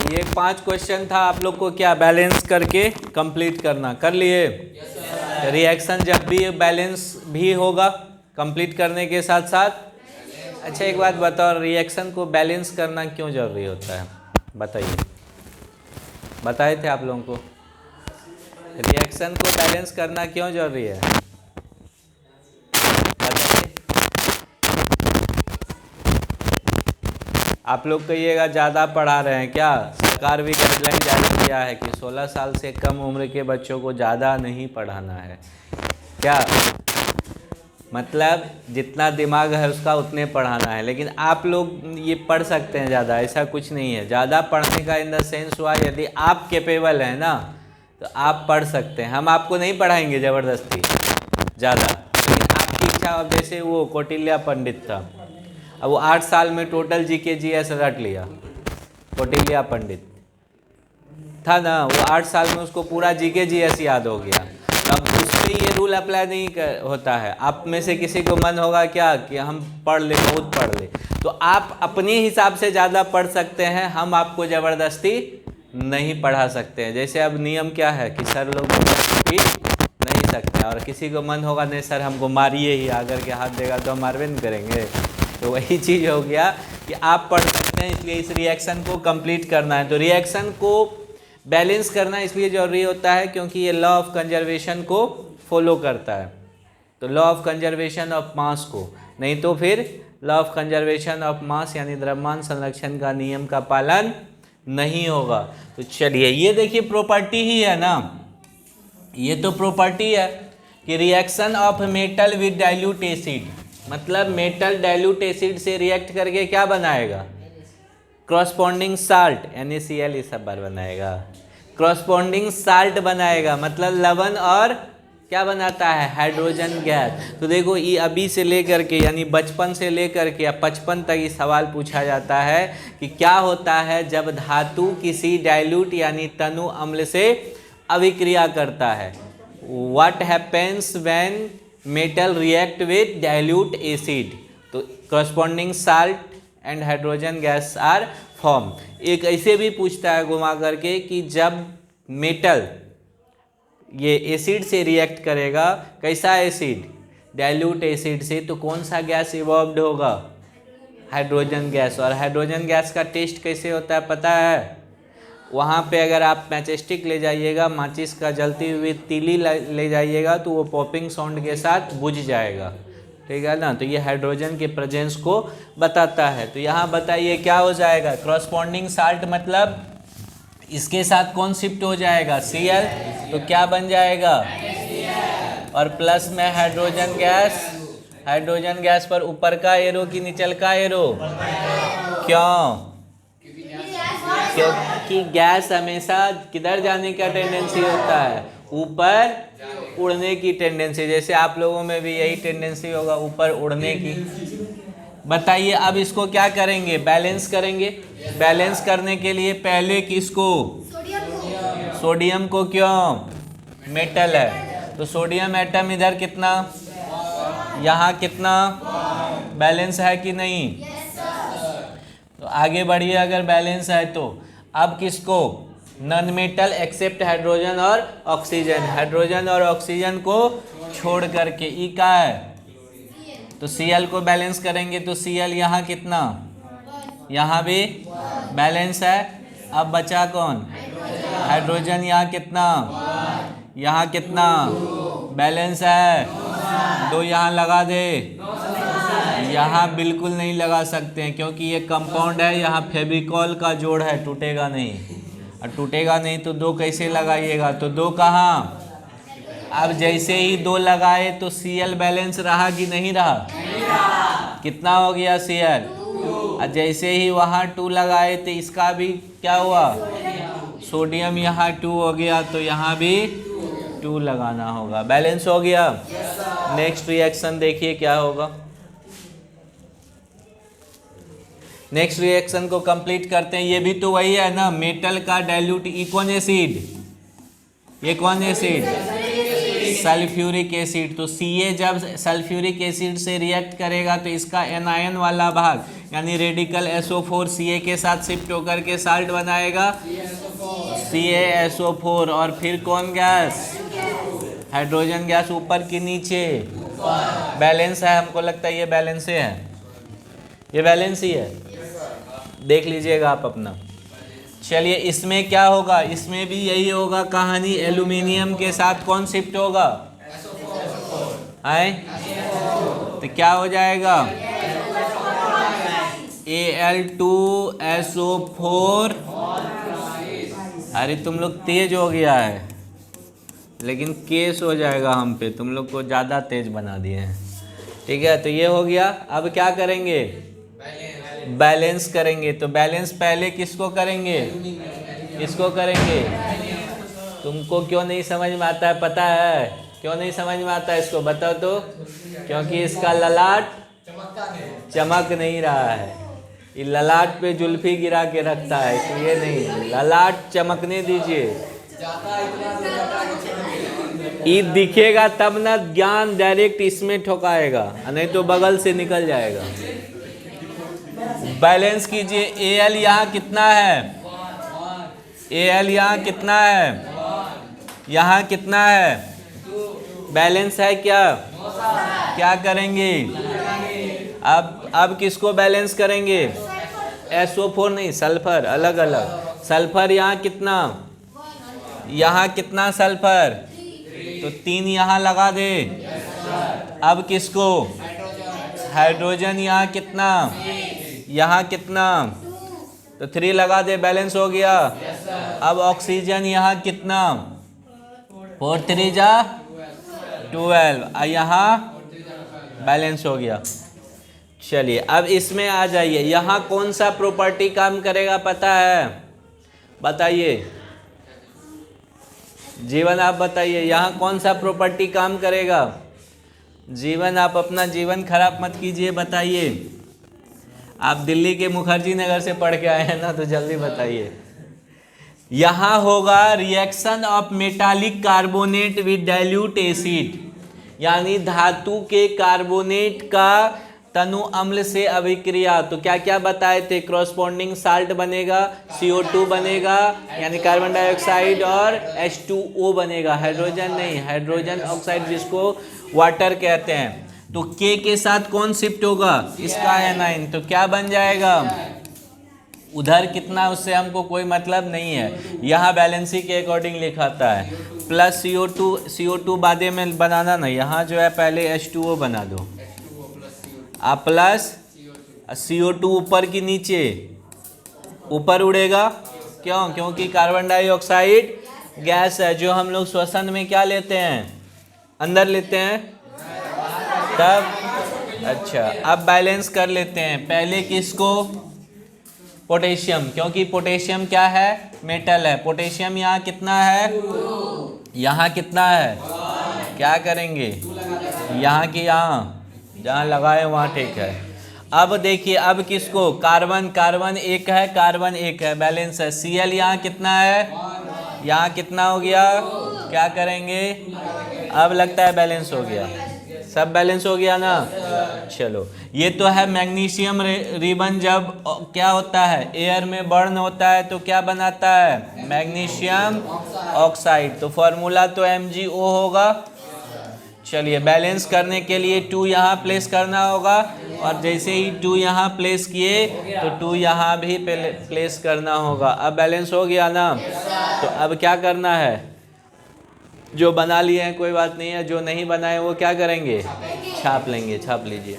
ये 5 क्वेश्चन था, आप लोग को क्या बैलेंस करके कंप्लीट करना, कर लिए? रिएक्शन जब भी बैलेंस भी होगा कंप्लीट करने के साथ साथ। अच्छा एक बात बताओ, रिएक्शन को बैलेंस करना क्यों जरूरी होता है, बताइए। बताए थे आप लोगों को रिएक्शन को बैलेंस करना क्यों जरूरी है, बताइए। आप लोग कहिएगा ज़्यादा पढ़ा रहे हैं क्या? सरकार भी गाइडलाइन जारी किया है कि 16 साल से कम उम्र के बच्चों को ज़्यादा नहीं पढ़ाना है। क्या मतलब जितना दिमाग है उसका उतने पढ़ाना है, लेकिन आप लोग ये पढ़ सकते हैं ज़्यादा, ऐसा कुछ नहीं है। ज़्यादा पढ़ने का इन द सेंस हुआ यदि आप कैपेबल हैं ना तो आप पढ़ सकते हैं। हम आपको नहीं पढ़ाएंगे ज़बरदस्ती ज़्यादा, लेकिन आपकी इच्छा। अब जैसे वो कौटिल्य पंडित था, अब वो 8 साल में टोटल जीके जीएस रट लिया। कौटिल्य पंडित था ना, वो 8 साल में उसको पूरा जीके जीएस याद हो गया। अब उस पर ये रूल अप्लाई नहीं होता है। आप में से किसी को मन होगा क्या कि हम पढ़ ले, बहुत पढ़ ले, तो आप अपने हिसाब से ज़्यादा पढ़ सकते हैं, हम आपको ज़बरदस्ती नहीं पढ़ा सकते हैं। जैसे अब नियम क्या है कि सर लोग पीट नहीं सकते, और किसी को मन होगा नहीं सर हमको मारिए ही, आकर के हाथ देगा तो हम मारवे नहीं करेंगे, तो वही चीज़ हो गया कि आप पढ़ सकते हैं। इसलिए इस रिएक्शन को कंप्लीट करना है, तो रिएक्शन को बैलेंस करना इसलिए जरूरी होता है क्योंकि ये लॉ ऑफ कंजर्वेशन को फॉलो करता है। तो law of conservation of mass को, नहीं तो फिर law of conservation of mass यानी द्रव्यमान संरक्षण का नियम का पालन नहीं होगा। तो चलिए ये देखिए प्रॉपर्टी ही है ना, ये तो प्रॉपर्टी है कि reaction of metal with dilute acid, मतलब मेटल डाइल्यूट एसिड से रिएक्ट करके क्या बनाएगा? क्रॉसपॉन्डिंग साल्ट NaCl इस सब बार बनाएगा, क्रॉसपॉन्डिंग साल्ट बनाएगा, मतलब लवण, और क्या बनाता है? Hydrogen gas. तो देखो ये अभी से लेकर के यानी बचपन से लेकर के या 55 तक ये सवाल पूछा जाता है कि क्या होता है जब धातु किसी डाइल्यूट यानी तनु अम्ल से अभिक्रिया करता है। What happens when metal react with dilute acid, तो corresponding salt and hydrogen gas are form. एक ऐसे भी पूछता है घुमा करके कि जब मेटल ये एसिड से रिएक्ट करेगा, कैसा एसिड? डाइल्यूट एसिड से, तो कौन सा गैस इवॉल्व्ड होगा? Hydrogen gas. और हाइड्रोजन गैस का टेस्ट कैसे होता है पता है? वहाँ पे अगर आप मैचस्टिक ले जाइएगा, माचिस का जलती हुई तीली ले जाइएगा तो वो पॉपिंग साउंड के साथ बुझ जाएगा, ठीक है ना। तो ये हाइड्रोजन के प्रेजेंस को बताता है। तो यहाँ बताइए क्या हो जाएगा? क्रॉसपॉन्डिंग साल्ट मतलब इसके साथ कौन शिफ्ट हो जाएगा? Cl, तो क्या बन जाएगा? और प्लस में हाइड्रोजन गैस, हाइड्रोजन गैस पर ऊपर का एरो कि नीचल का एरो? क्यों? क्योंकि गैस हमेशा किधर जाने का टेंडेंसी होता है? ऊपर उड़ने की टेंडेंसी। जैसे आप लोगों में भी यही टेंडेंसी होगा, ऊपर उड़ने की। बताइए अब इसको क्या करेंगे? बैलेंस करेंगे। बैलेंस करने के लिए पहले किसको? सोडियम को। क्यों? मेटल है तो सोडियम एटम इधर कितना, यहाँ कितना, बैलेंस है कि नहीं? तो आगे बढ़िए, अगर बैलेंस है तो अब किसको? नॉन मेटल एक्सेप्ट हाइड्रोजन और ऑक्सीजन, हाइड्रोजन और ऑक्सीजन को छोड़ करके ई का है, तो Cl को बैलेंस करेंगे तो Cl यहाँ कितना, यहाँ भी बैलेंस है। अब बचा कौन? हाइड्रोजन, यहाँ कितना, यहाँ कितना, बैलेंस है। 2 यहाँ लगा दे, यहाँ बिल्कुल नहीं लगा सकते हैं क्योंकि ये कंपाउंड है, यहाँ फेविकॉल का जोड़ है, टूटेगा नहीं। और टूटेगा नहीं तो 2 कैसे लगाइएगा? तो 2 कहाँ? अब जैसे ही 2 लगाए तो Cl बैलेंस रहा कि नहीं रहा? कितना हो गया Cl? और जैसे ही वहाँ 2 लगाए तो इसका भी क्या हुआ? सोडियम यहाँ 2 हो गया तो यहाँ भी 2 लगाना होगा। बैलेंस हो गया। नेक्स्ट रिएक्शन देखिए क्या होगा। नेक्स्ट रिएक्शन को कंप्लीट करते हैं। ये भी तो वही है ना, मेटल का डाइल्यूट कौन एसिड? ये कौन एसिड? Sulphuric acid. तो Ca जब सल्फ्यूरिक एसिड से रिएक्ट करेगा तो इसका एनायन वाला भाग यानी रेडिकल SO4 Ca के साथ शिफ्ट होकर के साल्ट बनाएगा CaSO4। और फिर कौन गैस? हाइड्रोजन गैस ऊपर की नीचे बैलेंस है। हमको लगता है ये बैलेंस है, ये बैलेंस ही है, देख लीजिएगा आप अपना। चलिए इसमें क्या होगा? इसमें भी यही होगा कहानी। एल्यूमिनियम के साथ कौन शिफ्ट होगा? आए तो क्या हो जाएगा? Al2SO4। अरे तुम लोग तेज हो गया है, लेकिन केस हो जाएगा हम पे, तुम लोग को ज़्यादा तेज बना दिए हैं। ठीक है, तो ये हो गया। अब क्या करेंगे? बैलेंस करेंगे। तो बैलेंस पहले किसको करेंगे? किसको करेंगे? तुमको क्यों नहीं समझ में आता है पता है? क्यों नहीं समझ में आता है इसको बताओ तो? क्योंकि इसका ललाट चमक नहीं रहा है। ये ललाट पे जुल्फी गिरा के रखता है, इसलिए नहीं, ललाट चमकने दीजिए। ये दिखेगा तब ना ज्ञान डायरेक्ट इसमें ठोकाएगा, नहीं तो बगल से निकल जाएगा। बैलेंस कीजिए। Al यहाँ कितना है? Al यहाँ कितना है? यहाँ कितना है? बैलेंस है क्या? क्या करेंगे? अब किसको बैलेंस करेंगे? SO4 नहीं, सल्फर। अलग अलग सल्फर। यहाँ कितना? यहाँ कितना सल्फर? तो 3 यहाँ लगा दे। अब किसको? हाइड्रोजन। यहाँ कितना? यहाँ कितना? तो 3 लगा दे, बैलेंस हो गया। अब ऑक्सीजन यहाँ कितना? 4 3 जा 12। यहाँ बैलेंस हो गया। चलिए अब इसमें आ जाइए। यहाँ कौन सा प्रॉपर्टी काम करेगा पता है? बताइए जीवन, आप बताइए यहाँ कौन सा प्रॉपर्टी काम करेगा? जीवन, आप अपना जीवन खराब मत कीजिए, बताइए। आप दिल्ली के मुखर्जी नगर से पढ़ के आए हैं ना, तो जल्दी बताइए। यहाँ होगा reaction of metallic carbonate with dilute acid, यानी धातु के कार्बोनेट का तनु अम्ल से अभिक्रिया। तो क्या क्या बताए थे? क्रॉसपॉन्डिंग साल्ट बनेगा, CO2 बनेगा यानी कार्बन डाइऑक्साइड, और H2O बनेगा, हाइड्रोजन नहीं, हाइड्रोजन ऑक्साइड जिसको वाटर कहते हैं। तो K के साथ कौन शिफ्ट होगा? इसका एनाइन। तो क्या बन जाएगा? उधर कितना उससे हमको कोई मतलब नहीं है, यहाँ बैलेंसी के अकॉर्डिंग लिखाता है। प्लस CO2 बादे में बनाना ना, यहाँ जो है पहले H2O बना दो। आप प्लस CO2 ऊपर की नीचे, ऊपर उड़ेगा। क्यों? क्योंकि कार्बन डाइऑक्साइड गैस है जो हम लोग श्वसन में क्या लेते हैं? अंदर लेते हैं। तब अच्छा, अब बैलेंस कर लेते हैं। पहले किसको? पोटेशियम, क्योंकि पोटेशियम क्या है? मेटल है। पोटेशियम यहाँ कितना है? यहाँ कितना है? क्या करेंगे? यहाँ की यहाँ, जहाँ लगाए वहाँ ठीक है। अब देखिए, अब किसको? कार्बन एक है, कार्बन एक है, बैलेंस है। Cl यहाँ कितना है? यहाँ कितना हो गया? क्या करेंगे? अब लगता है बैलेंस हो गया, सब बैलेंस हो गया ना। चलो, ये तो है मैग्नीशियम रिबन। जब क्या होता है? एयर में बर्न होता है तो क्या बनाता है? Magnesium oxide. तो फॉर्मूला तो MgO होगा। चलिए, बैलेंस करने के लिए 2 यहाँ प्लेस करना होगा, और जैसे ही 2 यहाँ प्लेस किए तो 2 यहाँ भी प्लेस करना होगा। अब बैलेंस हो गया ना। तो अब क्या करना है? जो बना लिए हैं कोई बात नहीं है, जो नहीं बनाए वो क्या करेंगे? छाप लेंगे। छाप लीजिए।